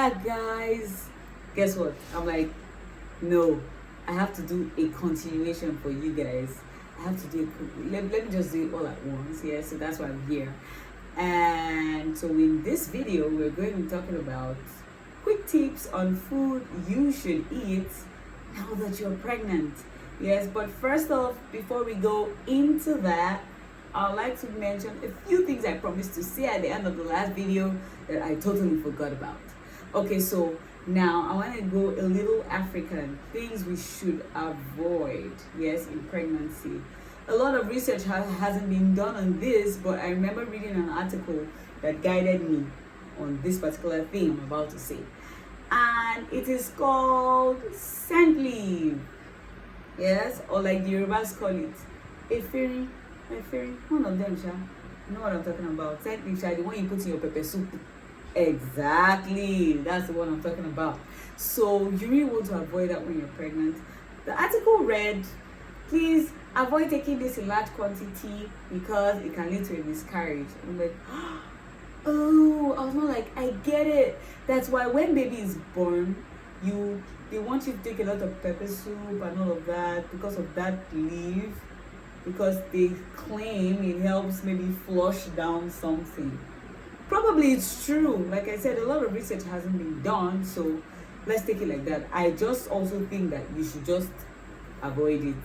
back, guys. Guess what? I'm like, no, I have to do a continuation for you guys. I have to do let me just do it all at once. Yeah, so that's why I'm here. And so in this video, we're going to be talking about quick tips on food you should eat now that you're pregnant. Yes, but first off, before we go into that, I'd like to mention a few things I promised to say at the end of the last video that I totally forgot about. Okay, so now I want to go a little African. Things we should avoid, yes, in pregnancy. A lot of research hasn't been done on this, but I remember reading an article that guided me on this particular thing I'm about to say. And it is called scent leaf. Yes, or like the Yorubas call it, efinrin, one of them, sha. You know what I'm talking about? Scent leaf, sha, the one you put in your pepper soup. Exactly, that's the one I'm talking about. So you really want to avoid that when you're pregnant. The article read, please avoid taking this in large quantity because it can lead to a miscarriage. I'm like, oh, I was not like, I get it. That's why when baby is born, they want you to take a lot of pepper soup and all of that because of that leaf, because they claim it helps maybe flush down something. Probably it's true. Like I said, a lot of research hasn't been done, so let's take it like that. I just also think that you should just avoid it.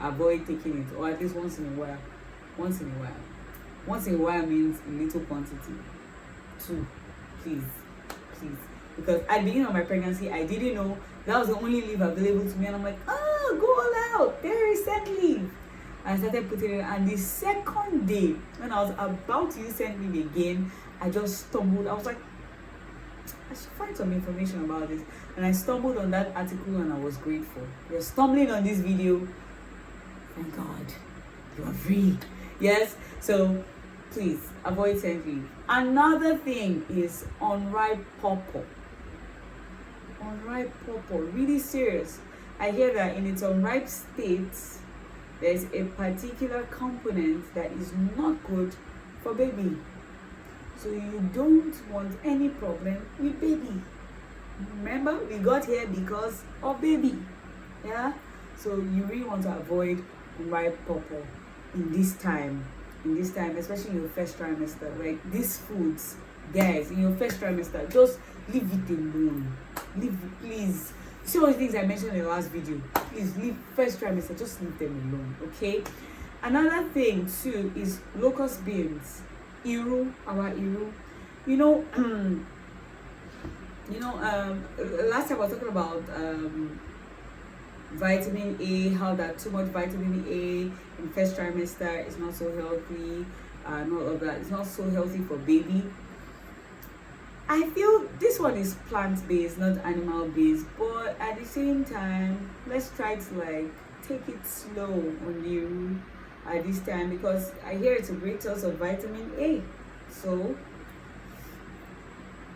Avoid taking it, or at least once in a while. Once in a while. Once in a while means in little quantity. 2, please. Because at the beginning of my pregnancy, I didn't know that was the only leaf available to me, and I'm like, oh, go all out. There is scent leaf. I started putting it, and the second day when I was about to use scent leaf again, I just stumbled. I was like, I should find some information about this, and I stumbled on that article, and I was grateful. You're stumbling on this video. Thank God, you are free. Yes, so please avoid scent leaf. Another thing is unripe pawpaw. Unripe pawpaw, really serious. I hear that in its unripe state, there's a particular component that is not good for baby. So you don't want any problem with baby. Remember, we got here because of baby. Yeah? So you really want to avoid unripe pawpaw in this time, especially in your first trimester. Like these foods, guys, in your first trimester, just leave it alone. Please. See all the things I mentioned in the last video. Please leave first trimester, just leave them alone, okay? Another thing too is locust beans. Our iru. Last time I was talking about vitamin A, how that too much vitamin A in first trimester is not so healthy, and all of that. It's not so healthy for baby. I feel this one is plant-based, not animal-based, but at the same time, let's try to like take it slow on you at this time, because I hear it's a great source of vitamin A. So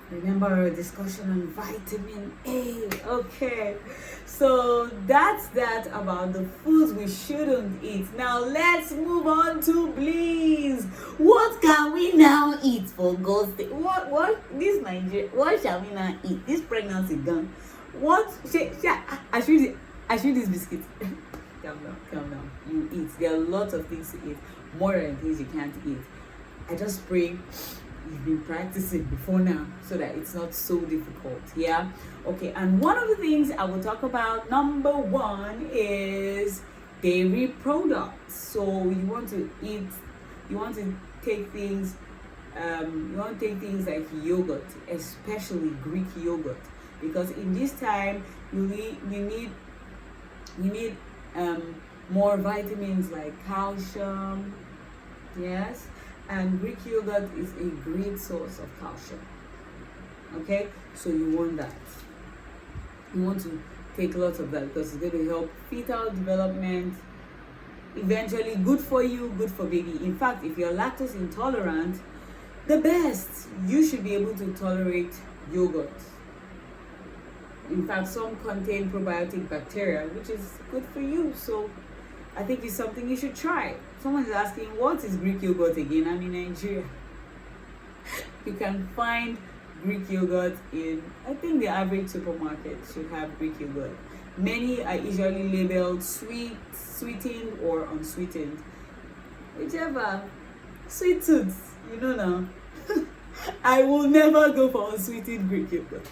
remember our discussion on vitamin A. Okay, so that's that about the foods we shouldn't eat. Now let's move on to please. What can we now eat, for God's sake? What this Nigeria? What shall we now eat? This pregnancy gone. What? I should this biscuit. Calm down. You eat. There are lots of things to eat. More than things you can't eat. I just pray you've been practicing before now so that it's not so difficult. Yeah, okay. And one of the things I will talk about, number 1, is dairy products. So you want to take things like yogurt, especially Greek yogurt, because in this time you need more vitamins like calcium. Yes, and Greek yogurt is a great source of calcium. Okay, so you want that. You want to take lots of that because it's going to help fetal development. Eventually, good for you, good for baby. In fact, if you're lactose intolerant, the best, you should be able to tolerate yogurt. In fact, some contain probiotic bacteria, which is good for you. So I think it's something you should try. Someone is asking, what is Greek yogurt again? I'm in Nigeria. You can find Greek yogurt in, I think the average supermarket should have Greek yogurt. Many are usually labeled sweet, sweetened, or unsweetened. Whichever. Sweet tooth, now. I will never go for unsweetened Greek yogurt.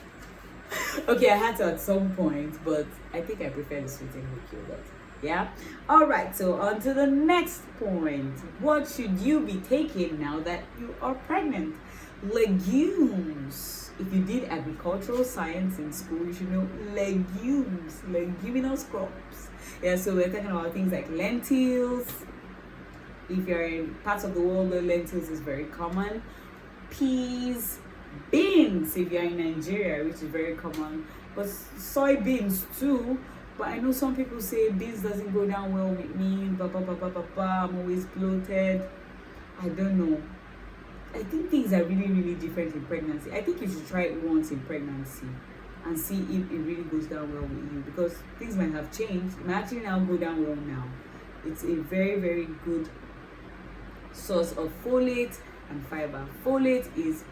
Okay, I had to at some point, but I think I prefer the sweetened Greek yogurt. Yeah. All right. So on to the next point. What should you be taking now that you are pregnant? Legumes. If you did agricultural science in school, you should know legumes, leguminous crops. Yeah. So we're talking about things like lentils. If you're in parts of the world where lentils is very common, peas, beans. If you're in Nigeria, which is very common, but soybeans too. But I know some people say beans doesn't go down well with me, I'm always bloated. I don't know. I think things are really, really different in pregnancy. I think you should try it once in pregnancy and see if it really goes down well with you, because things might have changed. It might actually now go down well now. It's a very, very good source of folate and fiber. Folate is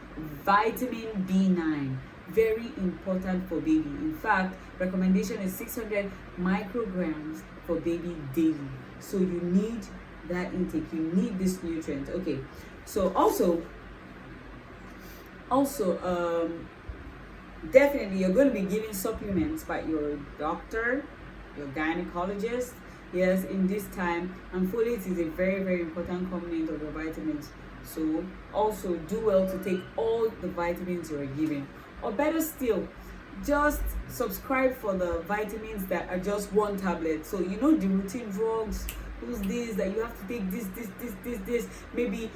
vitamin B9. Very important for baby. In fact, recommendation is 600 micrograms for baby daily. So you need that intake. You need this nutrient. Okay. So also, definitely you're going to be giving supplements by your doctor, your gynecologist. Yes, in this time, and folate is a very, very important component of your vitamins. So also do well to take all the vitamins you are given. Or better still, just subscribe for the vitamins that are just one tablet. So the routine drugs, those days that you have to take this, maybe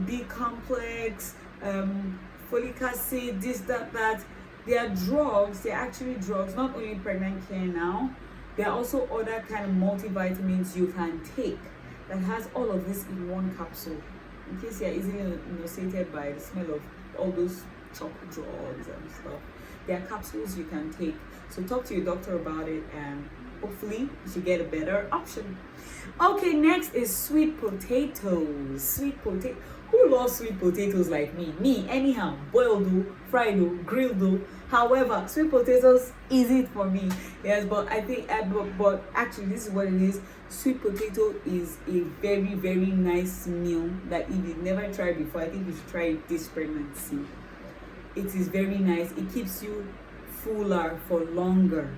B complex, folic acid, this, that. They are drugs. They're actually drugs. Not only pregnant care now. There are also other kind of multivitamins you can take that has all of this in one capsule. In case you're easily nauseated by the smell of all those chocolate drugs and stuff, there are capsules you can take. So talk to your doctor about it, and hopefully you should get a better option. Okay, next is sweet potatoes. Sweet potato. Who loves sweet potatoes like me? Me, anyhow. Boiled though, fried though, grilled though. However, sweet potatoes is it for me. Yes, but I think, but actually, this is what it is. Sweet potato is a very, very nice meal that if you've never tried before, I think you should try it this pregnancy. It is very nice. It keeps you fuller for longer.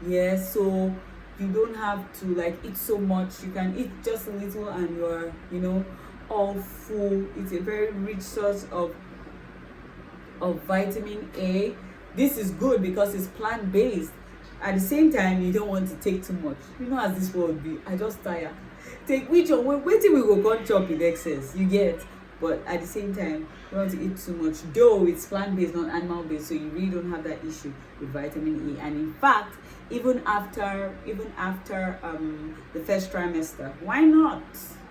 Yes, so you don't have to eat so much. You can eat just a little and you're, all full. It's a very rich source of vitamin A. This is good because it's plant-based. At the same time, you don't want to take too much. As this world be, I just tire. Take which one? Wait till we go come chop in excess. You get. But at the same time, you don't want to eat too much. Though it's plant-based, not animal-based, so you really don't have that issue with vitamin E. And in fact, even after the first trimester, why not?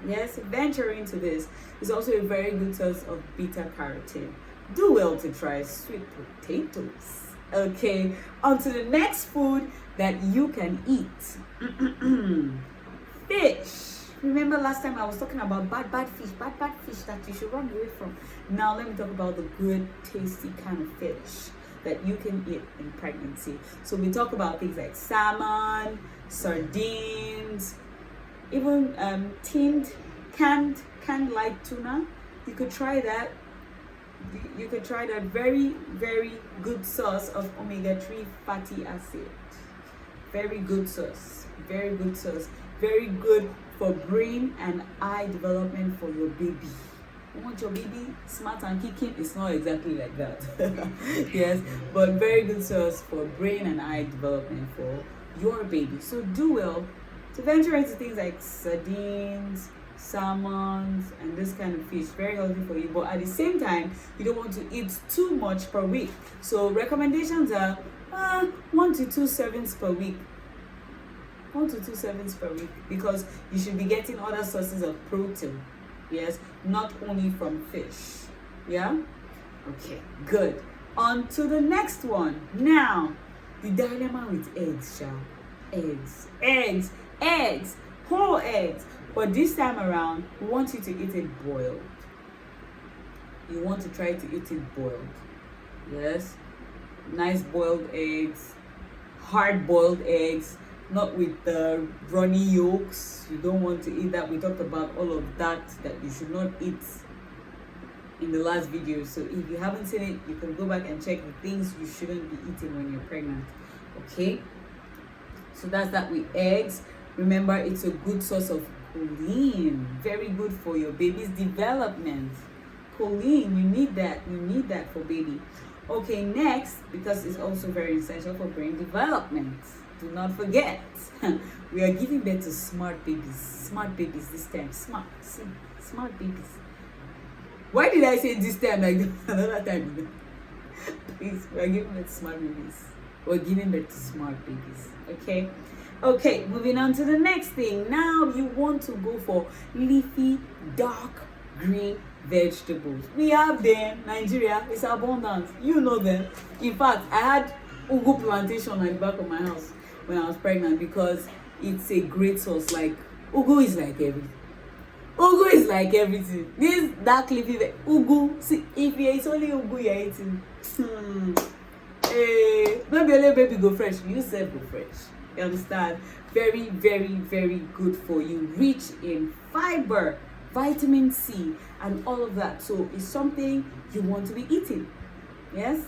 Yes, venture into this. It's also a very good source of beta carotene. Do well to try sweet potatoes. Okay, on to the next food that you can eat. Fish. Remember last time I was talking about bad fish that you should run away from. Now let me talk about the good, tasty kind of fish that you can eat in pregnancy. So we talk about things like salmon, sardines, even canned light tuna. You could try that. You could try that. Very, very good source of omega-3 fatty acid. Very good source. Very good source. Very good for brain and eye development for your baby. You want your baby smart and kicking? It's not exactly like that. Yes, but very good source for brain and eye development for your baby. So do well to venture into things like sardines, salmons, and this kind of fish. Very healthy for you, but at the same time, you don't want to eat too much per week. So recommendations are 1 to 2 servings per week. 1 to 2 servings per week, because you should be getting other sources of protein. Yes, not only from fish. Yeah? Okay, good. On to the next one. Now, the dilemma with eggs, child. Eggs, whole eggs. But this time around, we want you to eat it boiled. You want to try to eat it boiled. Yes, nice boiled eggs, hard boiled eggs, not with the runny yolks. You don't want to eat that. We talked about all of that you should not eat in the last video. So if you haven't seen it, you can go back and check the things you shouldn't be eating when you're pregnant. Okay, so that's that with eggs. Remember, it's a good source of choline, very good for your baby's development. Choline, you need that for baby. Okay, next, because it's also very essential for brain development, do not forget we are giving birth to smart babies this time. Smart babies. Why did I say this time like another time? Please, we are giving birth to smart babies. We're giving birth to smart babies. Okay, moving on to the next thing. Now you want to go for leafy dark green vegetables. We have them. Nigeria is abundant. You know them. In fact, I had ugu plantation at the back of my house when I was pregnant because it's a great source. Like ugu is like everything. Ugu is like everything. This dark leafy ugu. See, if it's only ugu you're eating, maybe a little baby go fresh. You self go fresh. You understand? Very, very, very good for you. Rich in fiber, vitamin C, and all of that. So it's something you want to be eating. Yes?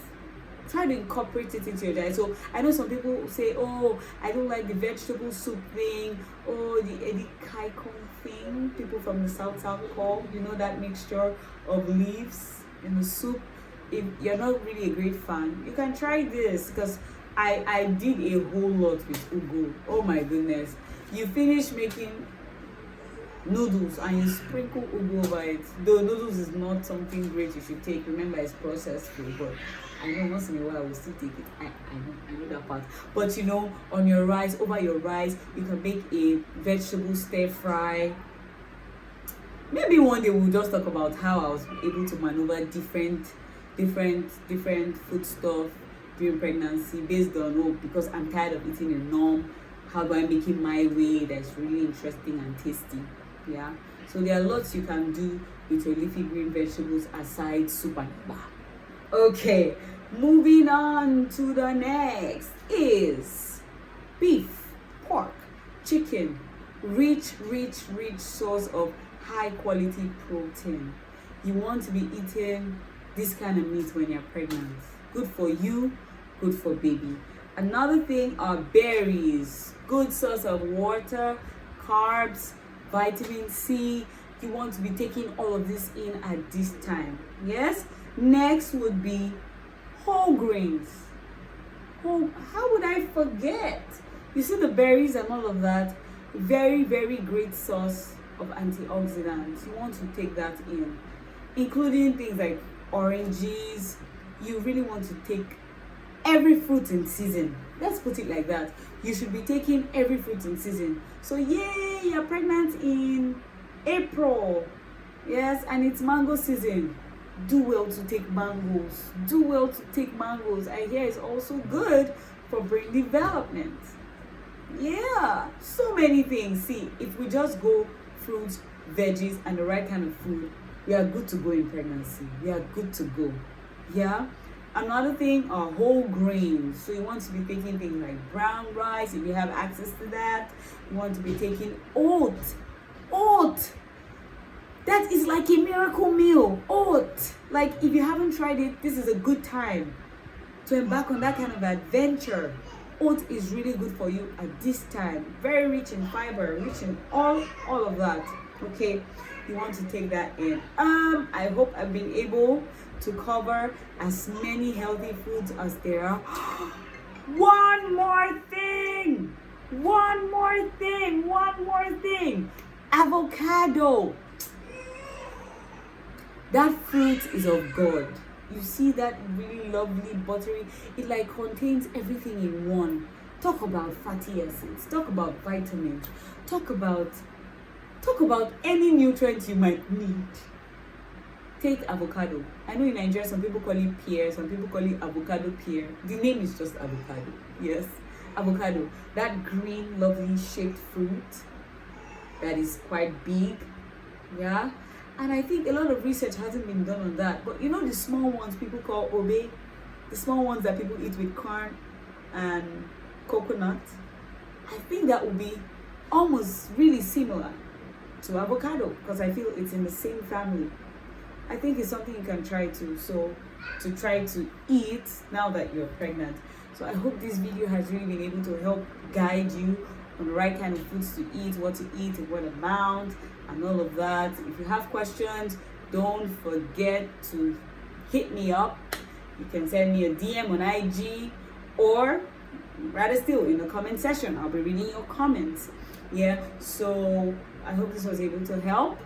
Try to incorporate it into your diet. So I know some people say, oh, I don't like the vegetable soup thing, or the edikaikong thing. People from the south call, you know, that mixture of leaves in the soup. If you're not really a great fan, you can try this, because I did a whole lot with ugu. Oh my goodness. You finish making noodles and you sprinkle ugu over it. Though noodles is not something great you should take. Remember, it's processed food, but I know once in a while I will still take it. I know that part. But you know, on your rice, over your rice, you can make a vegetable stir fry. Maybe one day we'll just talk about how I was able to maneuver different food stuff during pregnancy based on because I'm tired of eating a norm. How do I make it my way that's really interesting and tasty? Yeah. So there are lots you can do with your leafy green vegetables aside soup and eba. Okay, moving on to the next is beef, pork, chicken. Rich source of high quality protein. You want to be eating this kind of meat when you're pregnant. Good for you, good for baby. Another thing are berries. Good source of water, carbs, vitamin C. You want to be taking all of this in at this time. Yes? Next would be whole grains. How would I forget? You see the berries and all of that. Very, very great source of antioxidants. You want to take that in, including things like oranges. You really want to take every fruit in season. Let's put it like that. You should be taking every fruit in season. So yay, you're pregnant in April. Yes, and it's mango season. Do well to take mangoes. Do well to take mangoes. I hear it's also good for brain development. Yeah, so many things. See, if we just go fruits, veggies, and the right kind of food, we are good to go in pregnancy. We are good to go. Yeah. Another thing are whole grains. So you want to be taking things like brown rice if you have access to that. You want to be taking oat. That is like a miracle meal. Oat. Like if you haven't tried it, this is a good time to embark on that kind of adventure. Oat is really good for you at this time. Very rich in fiber, rich in all of that. Okay, you want to take that in. I hope I've been able to cover as many healthy foods as there are. One more thing. Avocado. That fruit is of God. You see that really lovely buttery, it like contains everything in one. Talk about fatty acids, talk about vitamins, talk about any nutrient you might need. Take avocado. I know in Nigeria some people call it pear, some people call it avocado pear. The name is just avocado. Yes, avocado. That green lovely shaped fruit that is quite big. Yeah. And I think a lot of research hasn't been done on that. But you know the small ones people call obe? the small ones that people eat with corn and coconut, I think that would be almost really similar to avocado, because I feel it's in the same family. I think it's something you can try to, so to try to eat now that you're pregnant. So I hope this video has really been able to help guide you on the right kind of foods to eat, what to eat, in what amount, and all of that. If you have questions, don't forget to hit me up. You can send me a DM on IG, or rather still in the comment section. I'll be reading your comments. Yeah, so I hope this was able to help.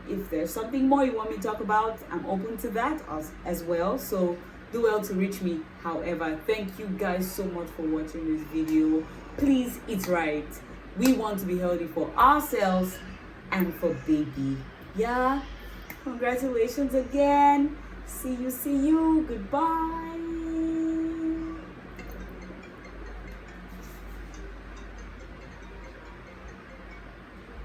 If there's something more you want me to talk about, I'm open to that as well. So do well to reach me. However, thank you guys so much for watching this video. Please eat right. We want to be healthy for ourselves and for baby. Yeah, congratulations again. See you. Goodbye.